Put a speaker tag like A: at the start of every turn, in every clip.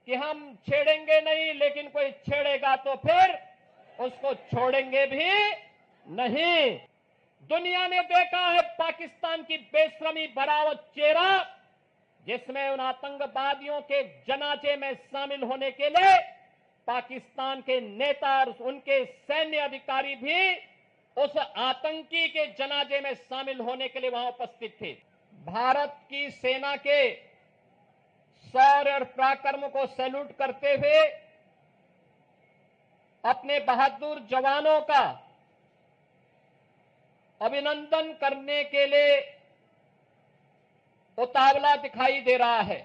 A: कि हम छेड़ेंगे नहीं, लेकिन कोई छेड़ेगा तो फिर उसको छोड़ेंगे भी नहीं। दुनिया ने देखा है पाकिस्तान की बेशर्मी भरा वो चेहरा, जिसमें उन आतंकवादियों के जनाजे में शामिल होने के लिए पाकिस्तान के नेता और उनके सैन्य अधिकारी भी उस आतंकी के जनाजे में शामिल होने के लिए वहां उपस्थित थे। भारत की सेना के शौर्य और पराक्रम को सैल्यूट करते हुए अपने बहादुर जवानों का अभिनंदन करने के लिए उतावला दिखाई दे रहा है।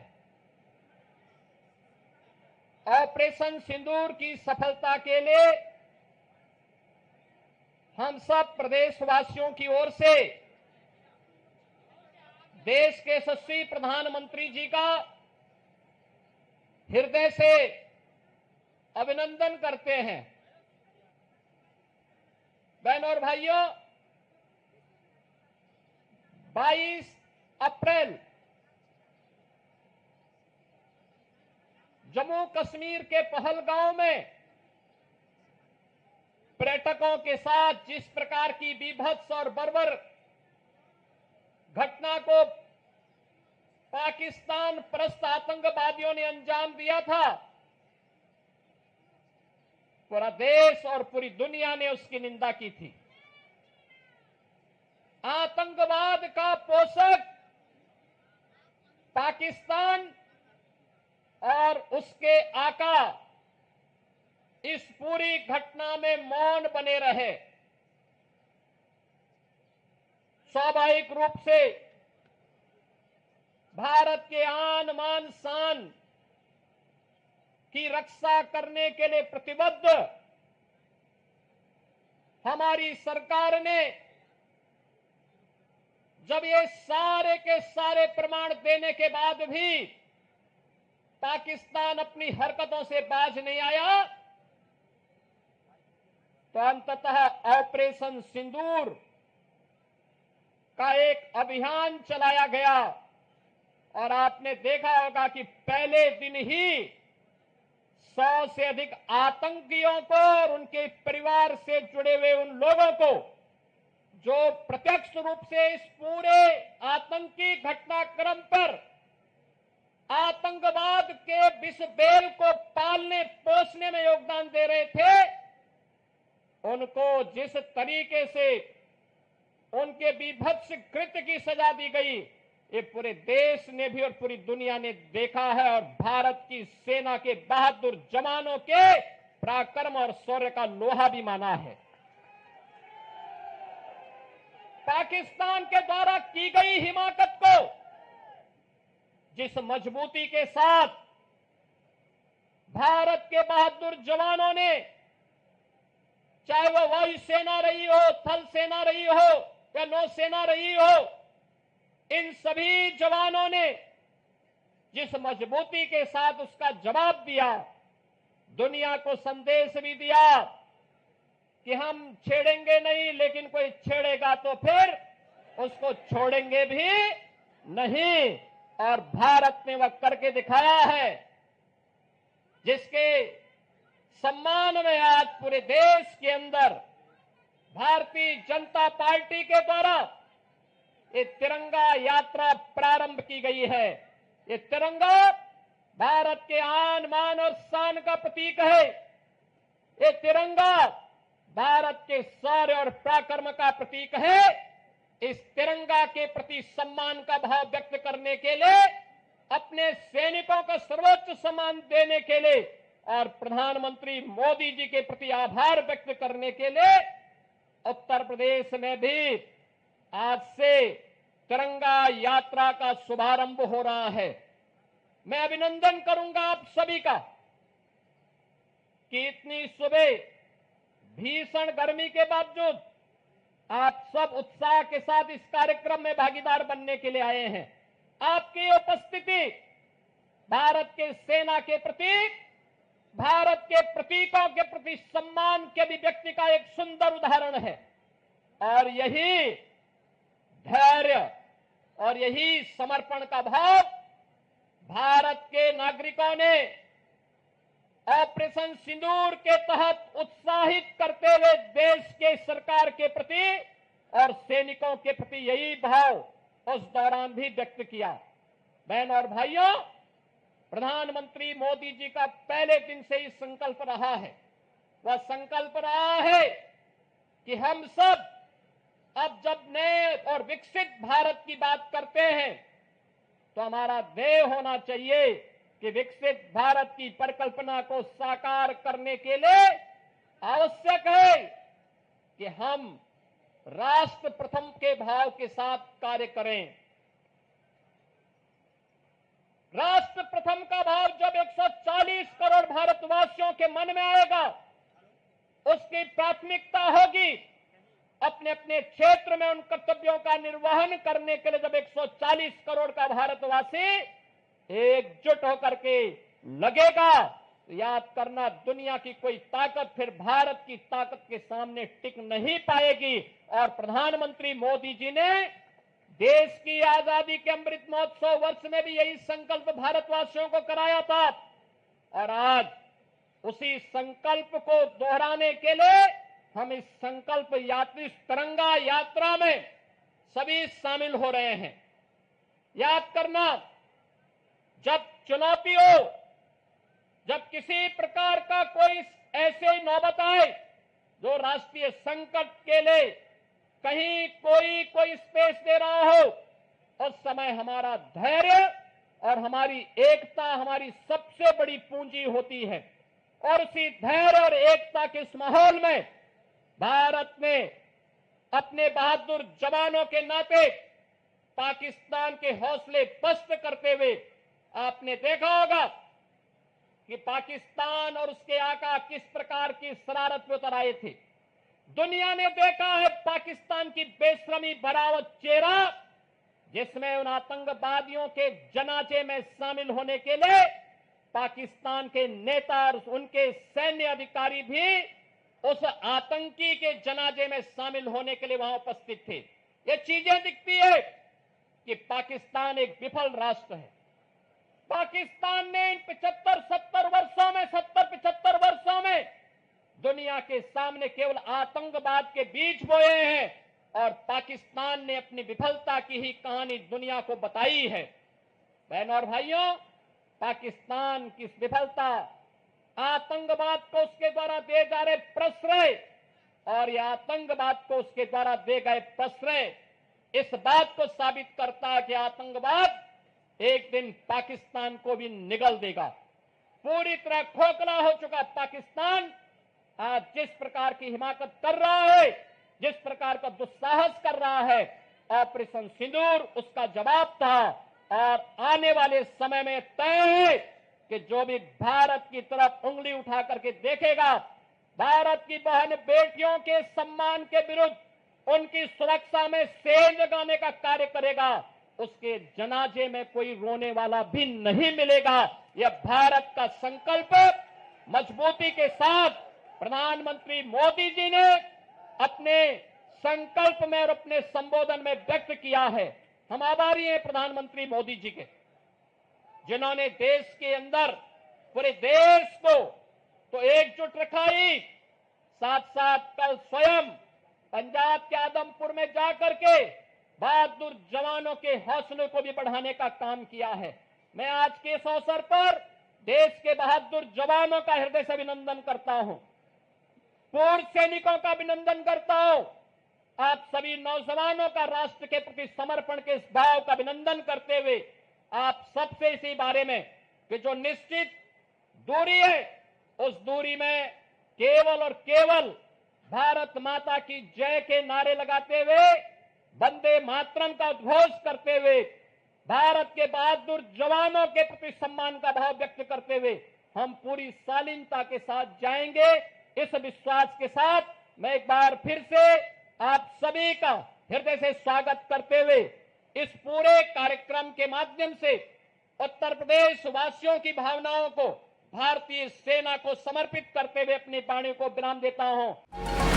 A: ऑपरेशन सिंदूर की सफलता के लिए हम सब प्रदेशवासियों की ओर से देश के यशस्वी प्रधानमंत्री जी का हृदय से अभिनंदन करते हैं। बहनों और भाइयों, 22 अप्रैल जम्मू कश्मीर के पहलगांव में पर्यटकों के साथ जिस प्रकार की बीभत्स और बर्बर घटना को पाकिस्तान परस्त आतंकवादियों ने अंजाम दिया था, पूरा देश और पूरी दुनिया ने उसकी निंदा की थी। आतंकवाद का पोषक पाकिस्तान और उसके आका इस पूरी घटना में मौन बने रहे। स्वाभाविक रूप से भारत के आन मान शान की रक्षा करने के लिए प्रतिबद्ध हमारी सरकार ने जब ये सारे के सारे प्रमाण देने के बाद भी पाकिस्तान अपनी हरकतों से बाज नहीं आया, तो अंततः ऑपरेशन सिंदूर का एक अभियान चलाया गया और आपने देखा होगा कि पहले दिन ही 100 से अधिक आतंकियों को और उनके परिवार से जुड़े हुए उन लोगों को जो प्रत्यक्ष रूप से इस पूरे आतंकी घटनाक्रम पर आतंकवाद के विष बेल को पालने पोषने में योगदान दे रहे थे, उनको जिस तरीके से उनके बीभत्स कृत्य की सजा दी गई, ये पूरे देश ने भी और पूरी दुनिया ने देखा है और भारत की सेना के बहादुर जवानों के पराक्रम और शौर्य का लोहा भी माना है। पाकिस्तान के द्वारा की गई हिमाकत को जिस मजबूती के साथ भारत के बहादुर जवानों ने, चाहे वह वायुसेना रही हो, थल सेना रही हो या नौसेना रही हो, इन सभी जवानों ने जिस मजबूती के साथ उसका जवाब दिया, दुनिया को संदेश भी दिया कि हम छेड़ेंगे नहीं, लेकिन कोई छेड़ेगा तो फिर उसको छोड़ेंगे भी नहीं। और भारत ने वह करके दिखाया है, जिसके सम्मान में आज पूरे देश के अंदर भारतीय जनता पार्टी के द्वारा ये तिरंगा यात्रा प्रारंभ की गई है। ये तिरंगा भारत के आन मान और शान का प्रतीक है। ये तिरंगा भारत के शौर्य और पराक्रम का प्रतीक है। इस तिरंगा के प्रति सम्मान का भाव व्यक्त करने के लिए, अपने सैनिकों को सर्वोच्च सम्मान देने के लिए और प्रधानमंत्री मोदी जी के प्रति आभार व्यक्त करने के लिए उत्तर प्रदेश में भी आज से तिरंगा यात्रा का शुभारंभ हो रहा है। मैं अभिनंदन करूंगा आप सभी का कि इतनी सुबह भीषण गर्मी के बावजूद आप सब उत्साह के साथ इस कार्यक्रम में भागीदार बनने के लिए आए हैं। आपकी उपस्थिति भारत के सेना के प्रतीक, भारत के प्रतीकों के प्रति सम्मान के अभिव्यक्ति का एक सुंदर उदाहरण है। और यही धैर्य और यही समर्पण का भाव भारत के नागरिकों ने ऑपरेशन सिंदूर के तहत उत्साहित करते हुए देश के सरकार के प्रति और सैनिकों के प्रति यही भाव उस दौरान भी व्यक्त किया। बहन और भाइयों, प्रधानमंत्री मोदी जी का पहले दिन से ही संकल्प रहा है, वह संकल्प रहा है कि हम सब अब जब नए और विकसित भारत की बात करते हैं तो हमारा ध्येय होना चाहिए कि विकसित भारत की परिकल्पना को साकार करने के लिए आवश्यक है कि हम राष्ट्र प्रथम के भाव के साथ कार्य करें। राष्ट्र प्रथम का भाव जब 140 करोड़ भारतवासियों के मन में आएगा, उसकी प्राथमिकता होगी अपने अपने क्षेत्र में उन कर्तव्यों का निर्वहन करने के लिए। जब 140 करोड़ का भारतवासी एकजुट होकर के लगेगा, याद करना, दुनिया की कोई ताकत फिर भारत की ताकत के सामने टिक नहीं पाएगी। और प्रधानमंत्री मोदी जी ने देश की आजादी के अमृत महोत्सव वर्ष में भी यही संकल्प भारतवासियों को कराया था। और आज उसी संकल्प को दोहराने के लिए हम इस संकल्प यात्री तिरंगा यात्रा में सभी शामिल हो रहे हैं। याद करना, जब चुनौती हो, जब किसी प्रकार का कोई ऐसे नौबत आए जो राष्ट्रीय संकट के लिए कहीं कोई स्पेस दे रहा हो, उस समय हमारा धैर्य और हमारी एकता हमारी सबसे बड़ी पूंजी होती है। और उसी धैर्य और एकता के इस माहौल में भारत ने अपने बहादुर जवानों के नाते पाकिस्तान के हौसले पस्त करते हुए, आपने देखा होगा कि पाकिस्तान और उसके आका किस प्रकार की शरारत में उतर आए थे। दुनिया ने देखा है पाकिस्तान की बेशरमी भरा हुआ चेहरा, जिसमें उन आतंकवादियों के जनाजे में शामिल होने के लिए पाकिस्तान के नेता और उनके सैन्य अधिकारी भी उस आतंकी के जनाजे में शामिल होने के लिए वहां उपस्थित थे। ये चीजें दिखती है कि पाकिस्तान एक विफल राष्ट्र है। पाकिस्तान ने इन 75 वर्षों में दुनिया के सामने केवल आतंकवाद के बीज बोए हैं और पाकिस्तान ने अपनी विफलता की ही कहानी दुनिया को बताई है। बहनों और भाइयों, पाकिस्तान की विफलता, आतंकवाद को उसके द्वारा दे जा रहे प्रश्रय और यह आतंकवाद को उसके द्वारा दे गए प्रश्रय इस बात को साबित करता है कि आतंकवाद एक दिन पाकिस्तान को भी निगल देगा। पूरी तरह खोखला हो चुका पाकिस्तान आज जिस प्रकार की हिमाकत कर रहा है, जिस प्रकार का दुस्साहस कर रहा है, ऑपरेशन सिंदूर उसका जवाब था। और आने वाले समय में तय है कि जो भी भारत की तरफ उंगली उठा करके देखेगा, भारत की बहन बेटियों के सम्मान के विरुद्ध उनकी सुरक्षा में सेंध लगाने का कार्य करेगा, उसके जनाजे में कोई रोने वाला भी नहीं मिलेगा। यह भारत का संकल्प मजबूती के साथ प्रधानमंत्री मोदी जी ने अपने संकल्प में और अपने संबोधन में व्यक्त किया है। हम आभारी हैं प्रधानमंत्री मोदी जी के, जिन्होंने देश के अंदर पूरे देश को तो एकजुट रखा ही, साथ साथ कल स्वयं पंजाब के आदमपुर में जाकर के बहादुर जवानों के हौसले को भी बढ़ाने का काम किया है। मैं आज के इस अवसर पर देश के बहादुर जवानों का हृदय से अभिनंदन करता हूं, पूर्व सैनिकों का अभिनंदन करता हूं, आप सभी नौजवानों का राष्ट्र के प्रति समर्पण के इस भाव का अभिनंदन करते हुए आप सबसे इसी बारे में कि जो निश्चित दूरी है, उस दूरी में केवल और केवल भारत माता की जय के नारे लगाते हुए, वंदे मातरम का उद्घोष करते हुए, भारत के बहादुर जवानों के प्रति सम्मान का भाव व्यक्त करते हुए हम पूरी शालीनता के साथ जाएंगे। इस विश्वास के साथ मैं एक बार फिर से आप सभी का हृदय से स्वागत करते हुए इस पूरे कार्यक्रम के माध्यम से उत्तर प्रदेश वासियों की भावनाओं को, भारतीय सेना को समर्पित करते हुए अपनी वाणी को विराम देता हूं।